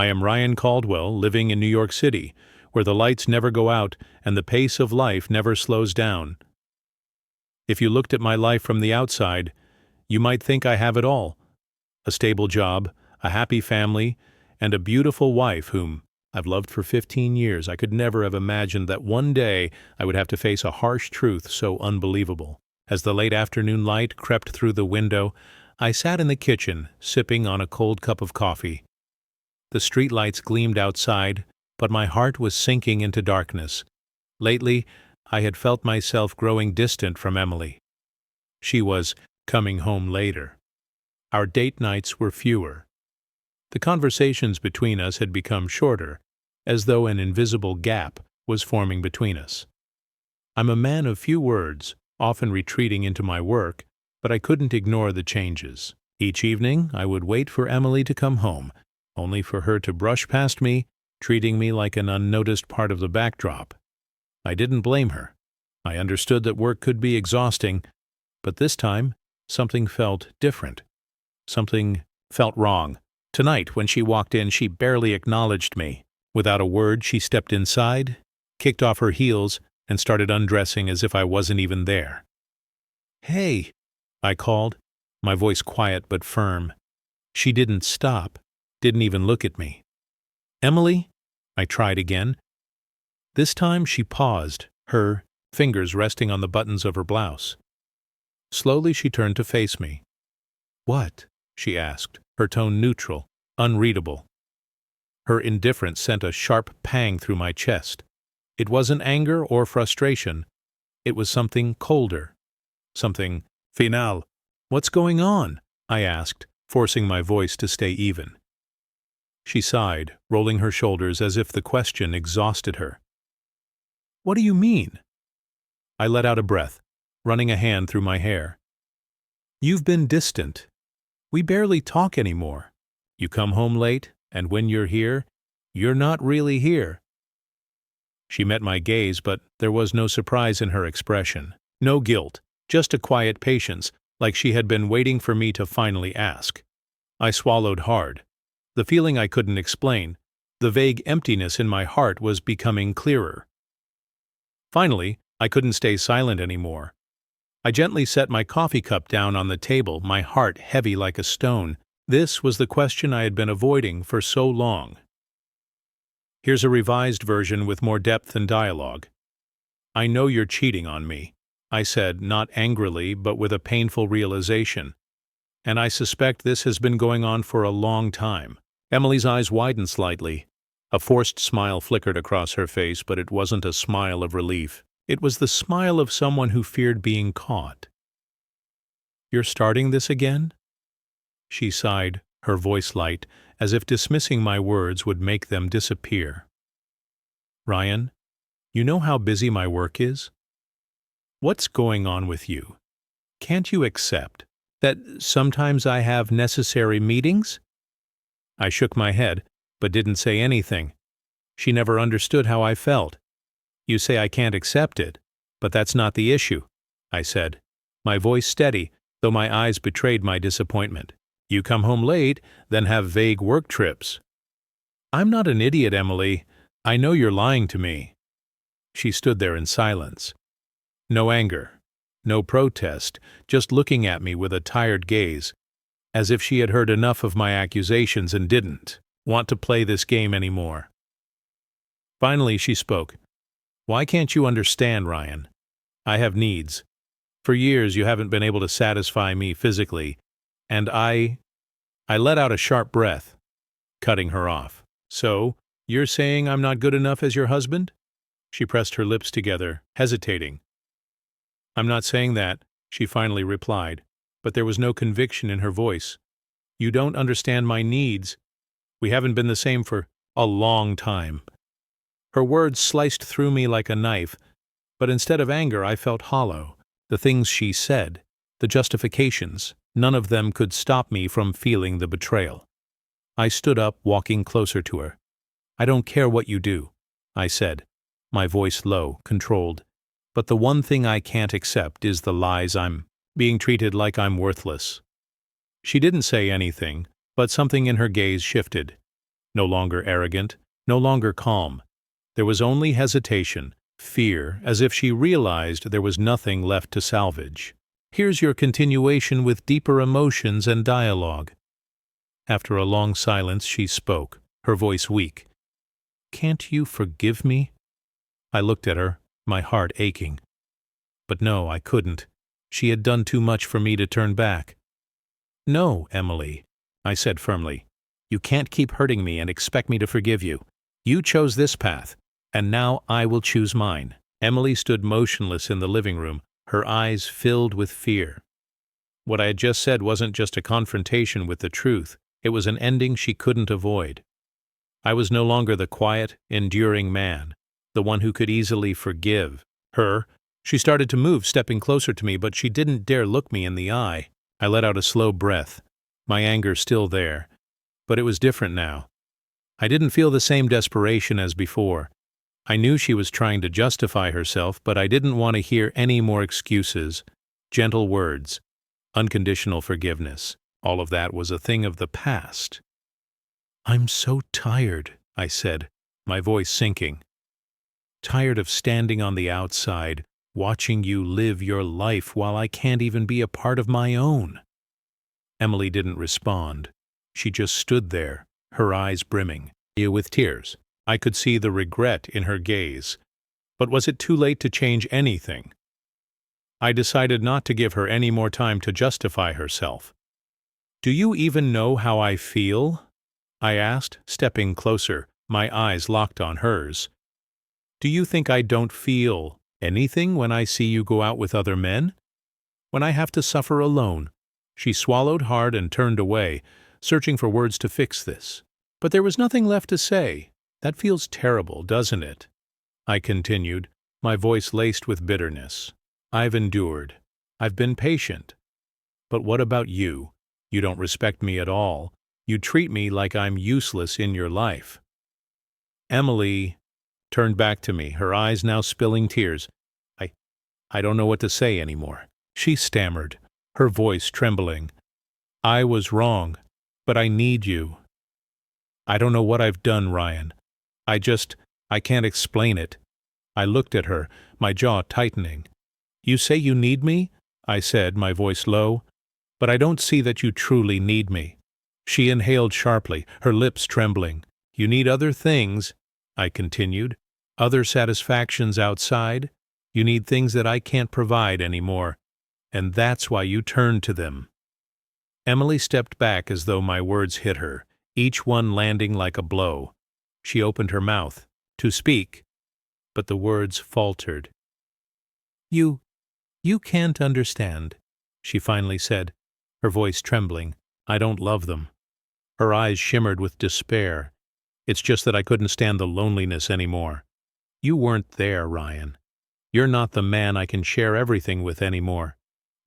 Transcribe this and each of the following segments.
I am Ryan Caldwell, living in New York City, where the lights never go out and the pace of life never slows down. If you looked at my life from the outside, you might think I have it all: a stable job, a happy family, and a beautiful wife whom I've loved for 15 years. I could never have imagined that one day I would have to face a harsh truth so unbelievable. As the late afternoon light crept through the window, I sat in the kitchen, sipping on a cold cup of coffee. The streetlights gleamed outside, but my heart was sinking into darkness. Lately, I had felt myself growing distant from Emily. She was coming home later. Our date nights were fewer. The conversations between us had become shorter, as though an invisible gap was forming between us. I'm a man of few words, often retreating into my work, but I couldn't ignore the changes. Each evening, I would wait for Emily to come home, only for her to brush past me, treating me like an unnoticed part of the backdrop. I didn't blame her. I understood that work could be exhausting, but this time, something felt different. Something felt wrong. Tonight, when she walked in, she barely acknowledged me. Without a word, she stepped inside, kicked off her heels, and started undressing as if I wasn't even there. "Hey," I called, my voice quiet but firm. She didn't stop, didn't even look at me. "Emily?" I tried again. This time she paused, her fingers resting on the buttons of her blouse. Slowly she turned to face me. "What?" she asked, her tone neutral, unreadable. Her indifference sent a sharp pang through my chest. It wasn't anger or frustration. It was something colder. Something final. "What's going on?" I asked, forcing my voice to stay even. She sighed, rolling her shoulders as if the question exhausted her. "What do you mean?" I let out a breath, running a hand through my hair. "You've been distant. We barely talk anymore. You come home late, and when you're here, you're not really here." She met my gaze, but there was no surprise in her expression. No guilt, just a quiet patience, like she had been waiting for me to finally ask. I swallowed hard. The feeling I couldn't explain, the vague emptiness in my heart, was becoming clearer. Finally, I couldn't stay silent anymore. I gently set my coffee cup down on the table, my heart heavy like a stone. This was the question I had been avoiding for so long. Here's a revised version with more depth and dialogue. "I know you're cheating on me," I said, not angrily, but with a painful realization. "And I suspect this has been going on for a long time." Emily's eyes widened slightly. A forced smile flickered across her face, but it wasn't a smile of relief. It was the smile of someone who feared being caught. "You're starting this again?" She sighed, her voice light, as if dismissing my words would make them disappear. "Ryan, you know how busy my work is? What's going on with you? Can't you accept that sometimes I have necessary meetings?" I shook my head, but didn't say anything. She never understood how I felt. "You say I can't accept it, but that's not the issue," I said, my voice steady, though my eyes betrayed my disappointment. "You come home late, then have vague work trips." "I'm not an idiot, Emily. I know you're lying to me." She stood there in silence. No anger, no protest, just looking at me with a tired gaze, as if she had heard enough of my accusations and didn't want to play this game anymore. Finally she spoke. "Why can't you understand, Ryan? I have needs. For years you haven't been able to satisfy me physically, and I let out a sharp breath, cutting her off. "So, you're saying I'm not good enough as your husband?" She pressed her lips together, hesitating. "I'm not saying that," she finally replied, but there was no conviction in her voice. "You don't understand my needs. We haven't been the same for a long time." Her words sliced through me like a knife, but instead of anger I felt hollow. The things she said, the justifications, none of them could stop me from feeling the betrayal. I stood up, walking closer to her. "I don't care what you do," I said, my voice low, controlled. "But the one thing I can't accept is the lies I'm being treated like I'm worthless." She didn't say anything, but something in her gaze shifted. no longer arrogant, no longer calm. There was only hesitation, fear, as if she realized there was nothing left to salvage. Here's your continuation with deeper emotions and dialogue. After a long silence, she spoke, her voice weak. Can't you forgive me? I looked at her, my heart aching. But no, I couldn't. She had done too much for me to turn back. No, Emily, I said firmly. You can't keep hurting me and expect me to forgive you. You chose this path, and now I will choose mine. Emily stood motionless in the living room, her eyes filled with fear. What I had just said wasn't just a confrontation with the truth, it was an ending she couldn't avoid. I was no longer the quiet, enduring man, the one who could easily forgive. Her. She started to move, stepping closer to me, but she didn't dare look me in the eye. I let out a slow breath, my anger still there. But it was different now. I didn't feel the same desperation as before. I knew she was trying to justify herself, but I didn't want to hear any more excuses, gentle words, unconditional forgiveness. All of that was a thing of the past. I'm so tired, I said, my voice sinking. Tired of standing on the outside, watching you live your life while I can't even be a part of my own. Emily didn't respond. She just stood there, her eyes brimming, with tears. I could see the regret in her gaze. But was it too late to change anything? I decided not to give her any more time to justify herself. Do you even know how I feel? I asked, stepping closer, my eyes locked on hers. Do you think I don't feel anything when I see you go out with other men? When I have to suffer alone? She swallowed hard and turned away, searching for words to fix this. But there was nothing left to say. That feels terrible, doesn't it? I continued, my voice laced with bitterness. I've endured. I've been patient. But what about you? You don't respect me at all. You treat me like I'm useless in your life. Emily turned back to me, her eyes now spilling tears. I don't know what to say anymore. She stammered, her voice trembling. I was wrong, but I need you. I don't know what I've done, Ryan. I can't explain it. I looked at her, my jaw tightening. You say you need me? I said, my voice low. But I don't see that you truly need me. She inhaled sharply, her lips trembling. You need other things, I continued. Other satisfactions outside. You need things that I can't provide anymore. And that's why you turn to them. Emily stepped back as though my words hit her, each one landing like a blow. She opened her mouth to speak, but the words faltered. You can't understand, she finally said, her voice trembling. I don't love them. Her eyes shimmered with despair. It's just that I couldn't stand the loneliness anymore. You weren't there, Ryan. You're not the man I can share everything with anymore.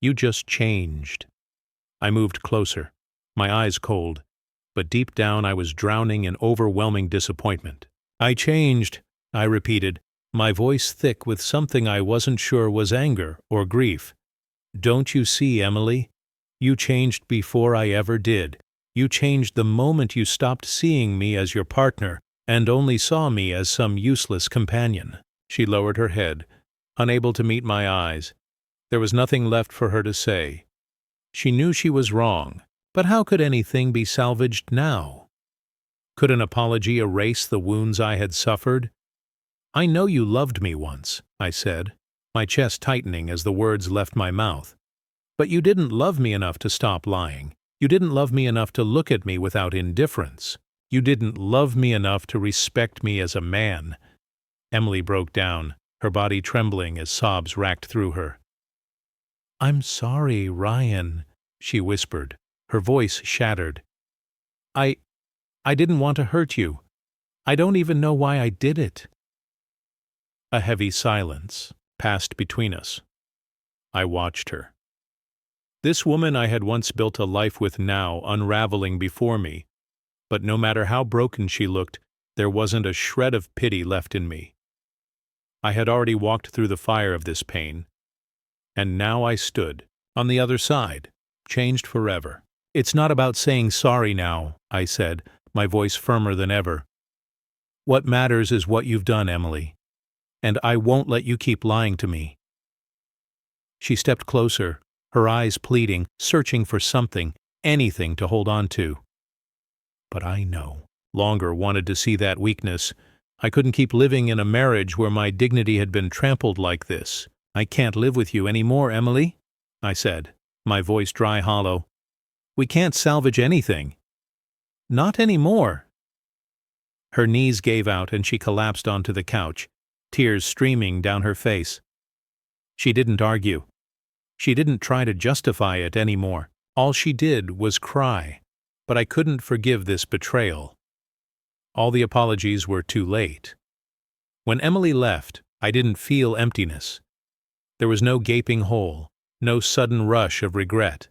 You just changed. I moved closer, my eyes cold, but deep down I was drowning in overwhelming disappointment. I changed, I repeated, my voice thick with something I wasn't sure was anger or grief. Don't you see, Emily? You changed before I ever did. You changed the moment you stopped seeing me as your partner and only saw me as some useless companion. She lowered her head, unable to meet my eyes. There was nothing left for her to say. She knew she was wrong, but how could anything be salvaged now? Could an apology erase the wounds I had suffered? I know you loved me once, I said, my chest tightening as the words left my mouth. But you didn't love me enough to stop lying. You didn't love me enough to look at me without indifference. You didn't love me enough to respect me as a man. Emily broke down, her body trembling as sobs racked through her. I'm sorry, Ryan, she whispered, her voice shattered. I didn't want to hurt you. I don't even know why I did it. A heavy silence passed between us. I watched her. This woman I had once built a life with now unraveling before me, but no matter how broken she looked, there wasn't a shred of pity left in me. I had already walked through the fire of this pain, and now I stood on the other side, changed forever. It's not about saying sorry now, I said, my voice firmer than ever. "What matters is what you've done, Emily. And I won't let you keep lying to me." She stepped closer, her eyes pleading, searching for something, anything to hold on to. But I no longer wanted to see that weakness. I couldn't keep living in a marriage where my dignity had been trampled like this. "I can't live with you any more, Emily," I said, my voice dry hollow. "We can't salvage anything. Not anymore." Her knees gave out and she collapsed onto the couch, tears streaming down her face. She didn't argue. She didn't try to justify it anymore. All she did was cry. But I couldn't forgive this betrayal. All the apologies were too late. When Emily left, I didn't feel emptiness. There was no gaping hole, no sudden rush of regret.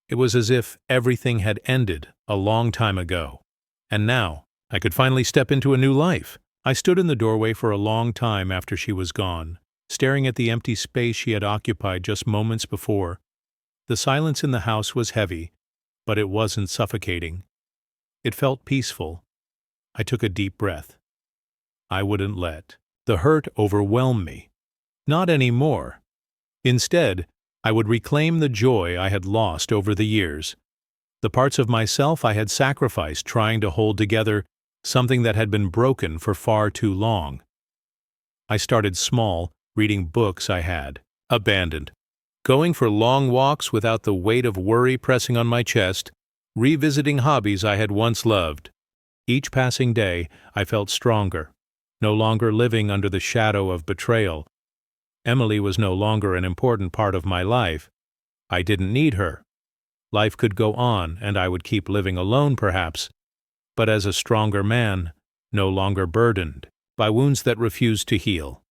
It was as if everything had ended a long time ago. And now, I could finally step into a new life. I stood in the doorway for a long time after she was gone, staring at the empty space she had occupied just moments before. The silence in the house was heavy, but it wasn't suffocating. It felt peaceful. I took a deep breath. I wouldn't let the hurt overwhelm me. Not anymore. Instead, I would reclaim the joy I had lost over the years. The parts of myself I had sacrificed trying to hold together something that had been broken for far too long. I started small, reading books I had abandoned, going for long walks without the weight of worry pressing on my chest, revisiting hobbies I had once loved. Each passing day, I felt stronger, no longer living under the shadow of betrayal. Emily was no longer an important part of my life. I didn't need her. Life could go on, and I would keep living alone perhaps, but as a stronger man, no longer burdened by wounds that refused to heal.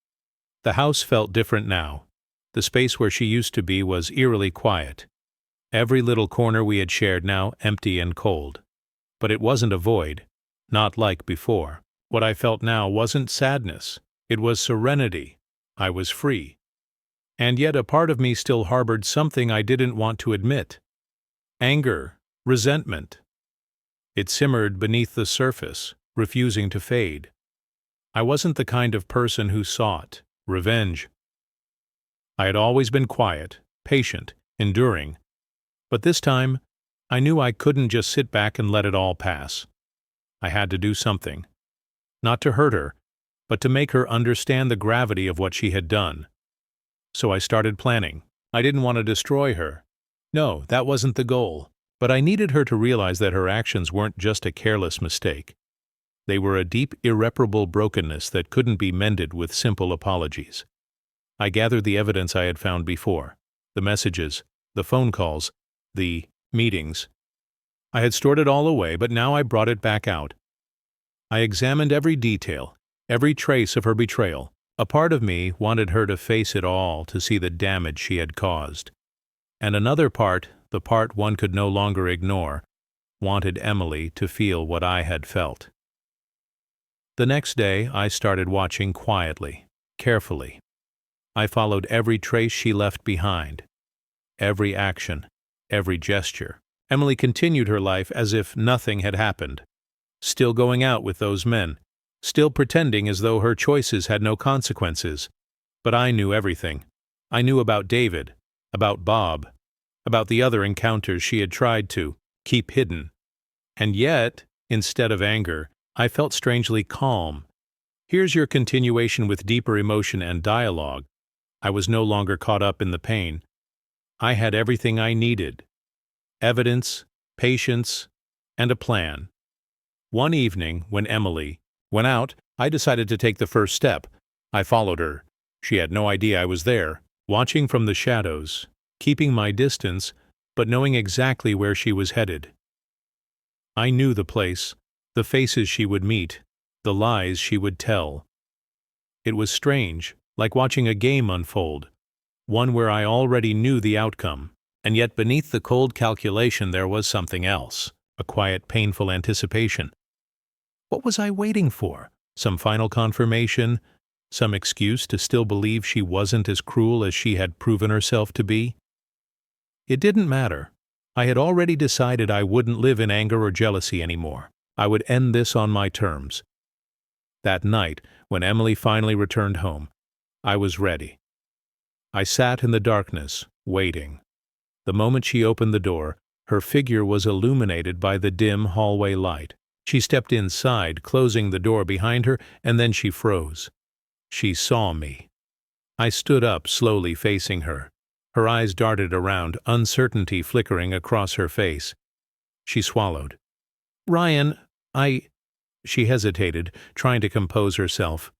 The house felt different now. The space where she used to be was eerily quiet. Every little corner we had shared now empty and cold. But it wasn't a void, not like before. What I felt now wasn't sadness. It was serenity. I was free. And yet a part of me still harbored something I didn't want to admit. Anger, resentment. It simmered beneath the surface, refusing to fade. I wasn't the kind of person who sought revenge. I had always been quiet, patient, enduring. But this time, I knew I couldn't just sit back and let it all pass. I had to do something. Not to hurt her, but to make her understand the gravity of what she had done. So I started planning. I didn't want to destroy her. No, that wasn't the goal. But I needed her to realize that her actions weren't just a careless mistake. They were a deep, irreparable brokenness that couldn't be mended with simple apologies. I gathered the evidence I had found before, the messages, the phone calls, the meetings. I had stored it all away, but now I brought it back out. I examined every detail, every trace of her betrayal. A part of me wanted her to face it all to see the damage she had caused. And another part, the part one could no longer ignore, wanted Emily to feel what I had felt. The next day, I started watching quietly, carefully. I followed every trace she left behind, every action, every gesture. Emily continued her life as if nothing had happened, still going out with those men, still pretending as though her choices had no consequences. But I knew everything. I knew about David, about Bob, about the other encounters she had tried to keep hidden. And yet, instead of anger, I felt strangely calm. Here's your continuation with deeper emotion and dialogue. I was no longer caught up in the pain. I had everything I needed: evidence, patience, and a plan. One evening, when Emily went out, I decided to take the first step. I followed her. She had no idea I was there, watching from the shadows, keeping my distance, but knowing exactly where she was headed. I knew the place, the faces she would meet, the lies she would tell. It was strange, like watching a game unfold, one where I already knew the outcome, and yet beneath the cold calculation there was something else, a quiet, painful anticipation. What was I waiting for? Some final confirmation? Some excuse to still believe she wasn't as cruel as she had proven herself to be? It didn't matter. I had already decided I wouldn't live in anger or jealousy anymore. I would end this on my terms. That night, when Emily finally returned home, I was ready. I sat in the darkness, waiting. The moment she opened the door, her figure was illuminated by the dim hallway light. She stepped inside, closing the door behind her, and then she froze. She saw me. I stood up, slowly facing her. Her eyes darted around, uncertainty flickering across her face. She swallowed. "Ryan, She hesitated, trying to compose herself.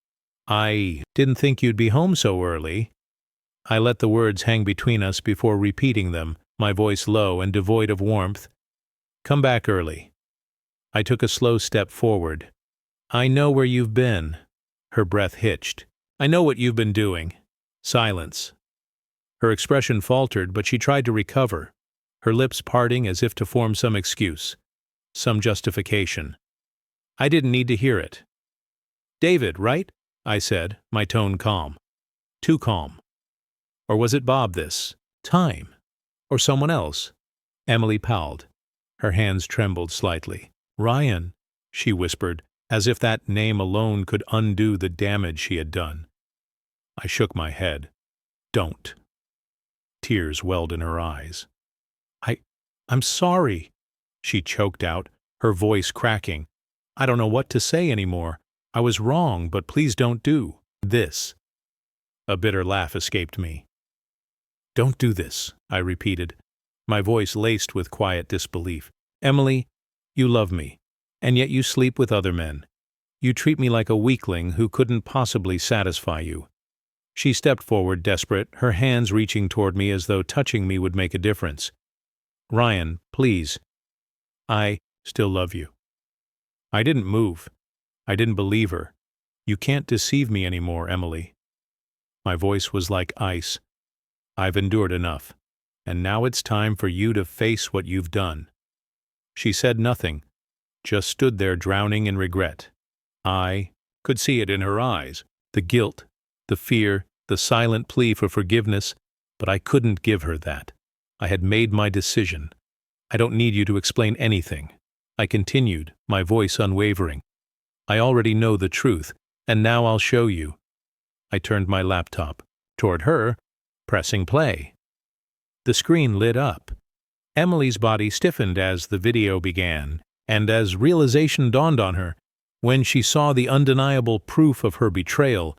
"I didn't think you'd be home so early." I let the words hang between us before repeating them, my voice low and devoid of warmth. "Come back early." I took a slow step forward. "I know where you've been." Her breath hitched. "I know what you've been doing." Silence. Her expression faltered, but she tried to recover, her lips parting as if to form some excuse, some justification. I didn't need to hear it. "David, right?" I said, my tone calm. Too calm. Or was it Bob this time? Or someone else? Emily palled. Her hands trembled slightly. "Ryan," she whispered, as if that name alone could undo the damage she had done. I shook my head. "Don't." Tears welled in her eyes. I'm sorry," she choked out, her voice cracking. "I don't know what to say anymore. I was wrong, but please don't do this." A bitter laugh escaped me. "Don't do this," I repeated, my voice laced with quiet disbelief. "Emily, you love me, and yet you sleep with other men. You treat me like a weakling who couldn't possibly satisfy you." She stepped forward, desperate, her hands reaching toward me as though touching me would make a difference. "Ryan, please. I still love you." I didn't move. I didn't believe her. "You can't deceive me anymore, Emily." My voice was like ice. "I've endured enough, and now it's time for you to face what you've done." She said nothing, just stood there drowning in regret. I could see it in her eyes, the guilt, the fear, the silent plea for forgiveness, but I couldn't give her that. I had made my decision. "I don't need you to explain anything," I continued, my voice unwavering. "I already know the truth, and now I'll show you." I turned my laptop toward her, pressing play. The screen lit up. Emily's body stiffened as the video began, and as realization dawned on her, when she saw the undeniable proof of her betrayal,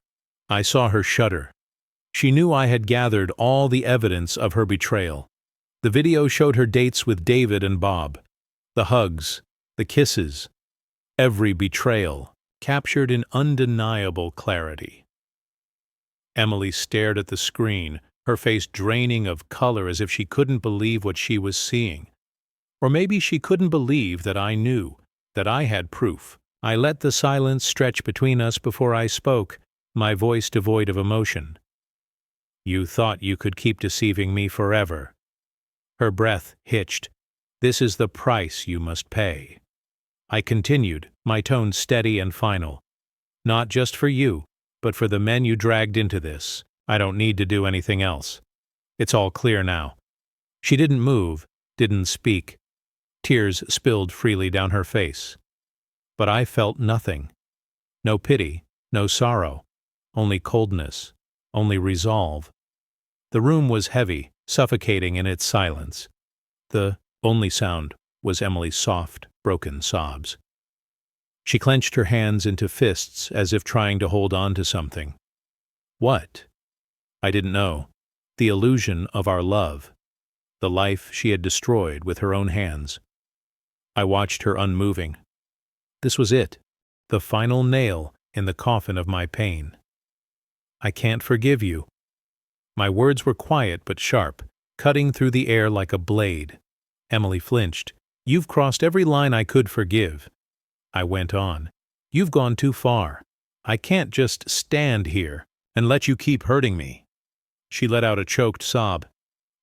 I saw her shudder. She knew I had gathered all the evidence of her betrayal. The video showed her dates with David and Bob, the hugs, the kisses, every betrayal, captured in undeniable clarity. Emily stared at the screen, her face draining of color as if she couldn't believe what she was seeing. Or maybe she couldn't believe that I knew, that I had proof. I let the silence stretch between us before I spoke, my voice devoid of emotion. "You thought you could keep deceiving me forever." Her breath hitched. "This is the price you must pay." I continued, my tone steady and final. "Not just for you, but for the men you dragged into this. I don't need to do anything else. It's all clear now." She didn't move, didn't speak. Tears spilled freely down her face. But I felt nothing. No pity, no sorrow, only coldness, only resolve. The room was heavy, suffocating in its silence. The only sound was Emily's soft, broken sobs. She clenched her hands into fists as if trying to hold on to something. What? I didn't know. The illusion of our love. The life she had destroyed with her own hands. I watched her unmoving. This was it, the final nail in the coffin of my pain. "I can't forgive you." My words were quiet but sharp, cutting through the air like a blade. Emily flinched. "You've crossed every line I could forgive." I went on. "You've gone too far. I can't just stand here and let you keep hurting me." She let out a choked sob,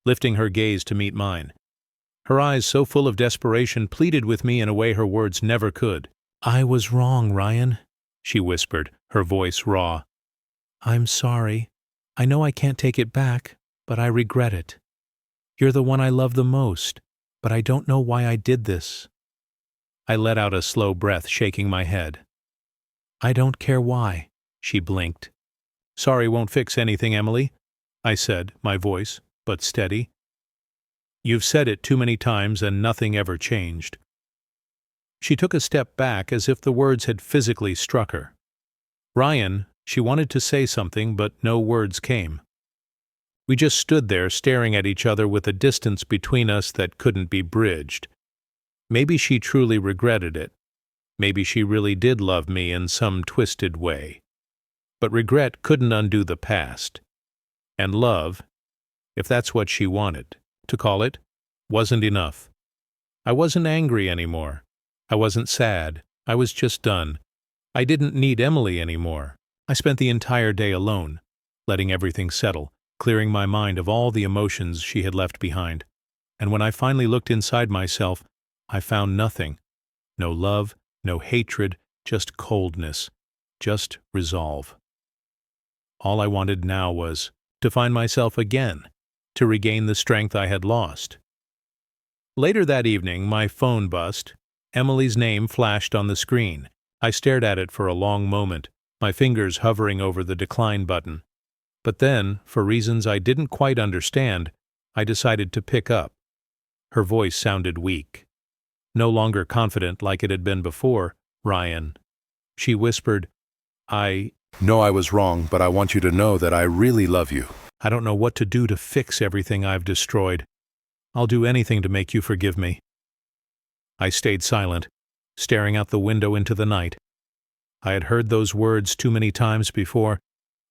lifting her gaze to meet mine. Her eyes, so full of desperation, pleaded with me in a way her words never could. "I was wrong, Ryan," she whispered, her voice raw. "I'm sorry. I know I can't take it back, but I regret it. You're the one I love the most, but I don't know why I did this." I let out a slow breath, shaking my head. I don't care why, she blinked. Sorry won't fix anything, Emily, I said, my voice, but steady. You've said it too many times and nothing ever changed. She took a step back as if the words had physically struck her. Ryan, she wanted to say something, but no words came. We just stood there staring at each other with a distance between us that couldn't be bridged. Maybe she truly regretted it. Maybe she really did love me in some twisted way. But regret couldn't undo the past. And love, if that's what she wanted to call it, wasn't enough. I wasn't angry anymore. I wasn't sad. I was just done. I didn't need Emily anymore. I spent the entire day alone, letting everything settle, clearing my mind of all the emotions she had left behind. And when I finally looked inside myself, I found nothing. No love, no hatred, just coldness, just resolve. All I wanted now was to find myself again, to regain the strength I had lost. Later that evening, my phone buzzed. Emily's name flashed on the screen. I stared at it for a long moment, my fingers hovering over the decline button. But then, for reasons I didn't quite understand, I decided to pick up. Her voice sounded weak. No longer confident like it had been before. Ryan. She whispered, I know I was wrong, but I want you to know that I really love you. I don't know what to do to fix everything I've destroyed. I'll do anything to make you forgive me. I stayed silent, staring out the window into the night. I had heard those words too many times before.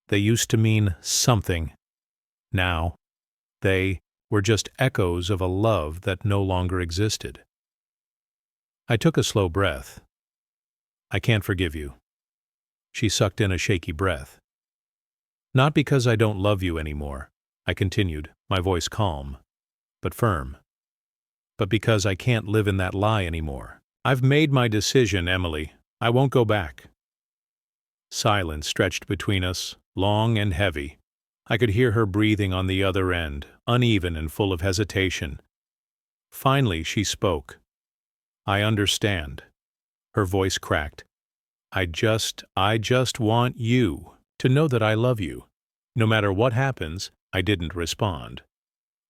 They used to mean something. Now, they were just echoes of a love that no longer existed. I took a slow breath. I can't forgive you. She sucked in a shaky breath. Not because I don't love you anymore, I continued, my voice calm, but firm. But because I can't live in that lie anymore. I've made my decision, Emily. I won't go back. Silence stretched between us, long and heavy. I could hear her breathing on the other end, uneven and full of hesitation. Finally, she spoke. I understand. Her voice cracked. I just want you to know that I love you. No matter what happens, I didn't respond.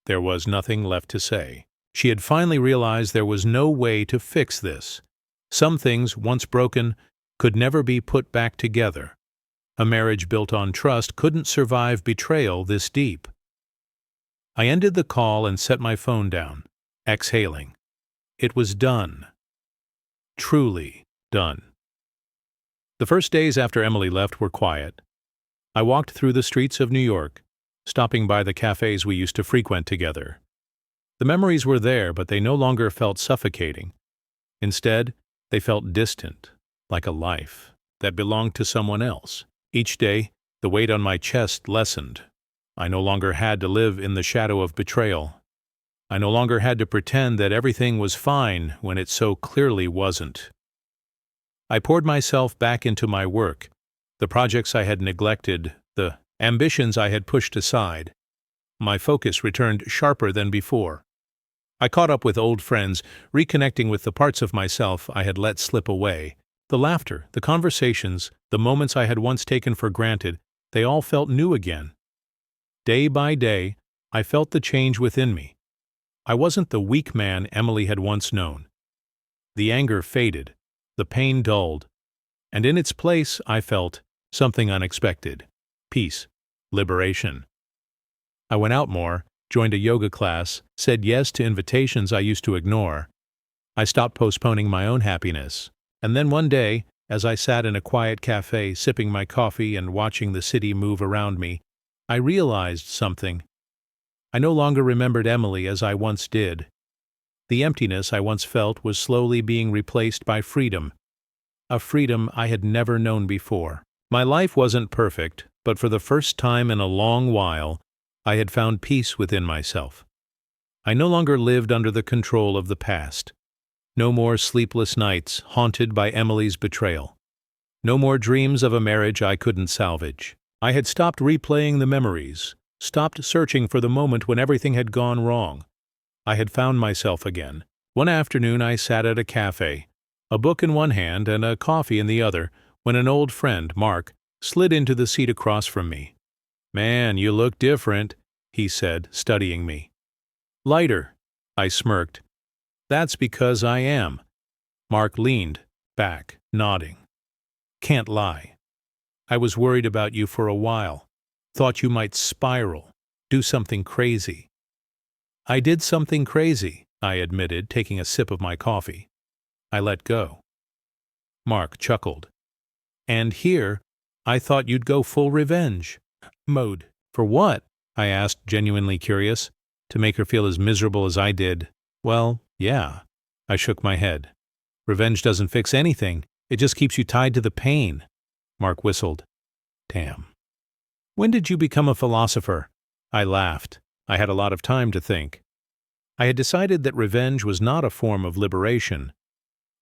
There was nothing left to say. She had finally realized there was no way to fix this. Some things, once broken, could never be put back together. A marriage built on trust couldn't survive betrayal this deep. I ended the call and set my phone down, exhaling. It was done. Truly done. The first days after Emily left were quiet. I walked through the streets of New York, stopping by the cafes we used to frequent together. The memories were there, but they no longer felt suffocating. Instead, they felt distant, like a life that belonged to someone else. Each day, the weight on my chest lessened. I no longer had to live in the shadow of betrayal. I no longer had to pretend that everything was fine when it so clearly wasn't. I poured myself back into my work, the projects I had neglected, the ambitions I had pushed aside. My focus returned sharper than before. I caught up with old friends, reconnecting with the parts of myself I had let slip away. The laughter, the conversations, the moments I had once taken for granted, they all felt new again. Day by day, I felt the change within me. I wasn't the weak man Emily had once known. The anger faded, the pain dulled, and in its place I felt something unexpected: peace, liberation. I went out more, joined a yoga class, said yes to invitations I used to ignore. I stopped postponing my own happiness, and then one day, as I sat in a quiet cafe sipping my coffee and watching the city move around me, I realized something. I no longer remembered Emily as I once did. The emptiness I once felt was slowly being replaced by freedom, a freedom I had never known before. My life wasn't perfect, but for the first time in a long while, I had found peace within myself. I no longer lived under the control of the past. No more sleepless nights haunted by Emily's betrayal. No more dreams of a marriage I couldn't salvage. I had stopped replaying the memories, stopped searching for the moment when everything had gone wrong. I had found myself again. One afternoon I sat at a cafe, a book in one hand and a coffee in the other, when an old friend, Mark, slid into the seat across from me. "Man, you look different," he said, studying me. "Lighter," I smirked. "That's because I am." Mark leaned back, nodding. "Can't lie. I was worried about you for a while. Thought you might spiral, do something crazy." "I did something crazy," I admitted, taking a sip of my coffee. "I let go." Mark chuckled. "And here, I thought you'd go full revenge mode." "For what?" I asked, genuinely curious. To make her feel as miserable as I did. "Well, yeah." I shook my head. "Revenge doesn't fix anything. It just keeps you tied to the pain." Mark whistled. "Damn." "When did you become a philosopher?" I laughed. I had a lot of time to think. I had decided that revenge was not a form of liberation.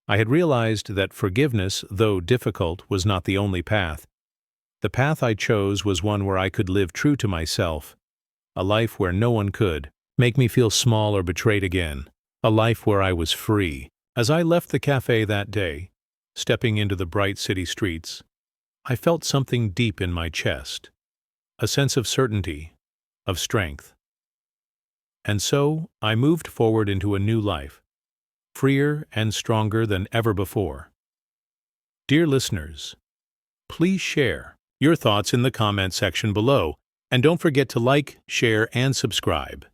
I had realized that forgiveness, though difficult, was not the only path. The path I chose was one where I could live true to myself, a life where no one could make me feel small or betrayed again, a life where I was free. As I left the cafe that day, stepping into the bright city streets, I felt something deep in my chest, a sense of certainty, of strength. And so I moved forward into a new life, freer and stronger than ever before. Dear listeners, please share your thoughts in the comment section below, and don't forget to like, share, and subscribe.